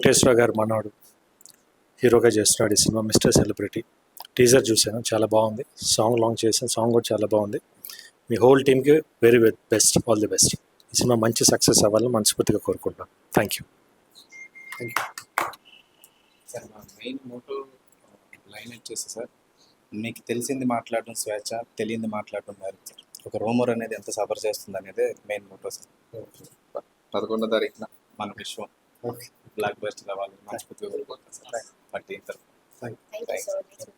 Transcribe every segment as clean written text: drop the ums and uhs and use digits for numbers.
వెంకటేశ్వర గారు మనవాడు హీరోగా చేస్తున్నాడు ఈ సినిమా మిస్టర్ సెలబ్రిటీ. టీజర్ చూశాను, చాలా బాగుంది. సాంగ్ లాంచ్ చేశాను, సాంగ్ కూడా చాలా బాగుంది. మీ హోల్ టీమ్కి very best, all the best. ఈ సినిమా మంచి సక్సెస్ అవ్వాలని మనస్ఫూర్తిగా కోరుకుంటున్నాను. Thank you. సార్, మా మెయిన్ మోటో లైన్ వచ్చేసి సార్, మీకు తెలిసింది మాట్లాడడం స్వేచ్ఛ, తెలియంది మాట్లాడడం మ్యారేజ్ సార్. ఒక రోమర్ అనేది ఎంత సఫర్ చేస్తుంది అనేది మెయిన్ మోటో సార్. 11వ తారీఖున మన విశ్వం బ్లాక్ బస్టర్ అవ్వాలని మనస్ఫూర్తిగా కోరుకుంటున్నాను సార్. మా టీం తరఫున Thank you so much.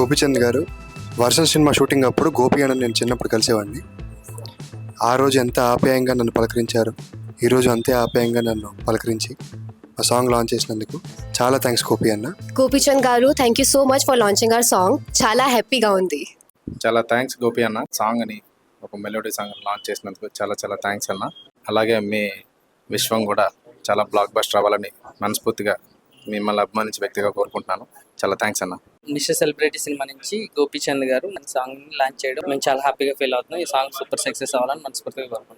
Gopichand గారు వర్షం సినిమా షూటింగ్ అప్పుడు గోపి అని నేను చిన్నప్పుడు కలిసేవాడిని. ఆ రోజు ఎంత ఆప్యాయంగా నన్ను పలకరించారు, ఈరోజు అంతే ఆప్యాయంగా నన్ను పలకరించి ఆ సాంగ్ లాంచ్ చేసినందుకు చాలా థ్యాంక్స్ గోపి అన్న. గోపిచంద్ గారు, thank you so much for launching hour song. చాలా హ్యాపీగా ఉంది. చాలా థ్యాంక్స్ గోపి అన్న, సాంగ్ అని ఒక మెలోడీ సాంగ్ లాంచ్ చేసినందుకు చాలా చాలా థ్యాంక్స్ అన్న. అలాగే మీ విశ్వం కూడా చాలా బ్లాక్ బస్టర్ అవ్వాలని మనస్ఫూర్తిగా మిమ్మల్ని అభిమానించే వ్యక్తిగా కోరుకుంటున్నాను. చాలా థ్యాంక్స్ అన్న. మిస్టర్ సెలబ్రిటీ సినిమా నుంచి గోపిచంద్ గారు మన సాంగ్ లాంచ్ చేయడం మేము చాలా హ్యాపీగా ఫీల్ అవుతున్నాం. ఈ సాంగ్ సూపర్ సక్సెస్ అవ్వాలని మనస్ఫూర్తిగా కోరుకుంటున్నాం.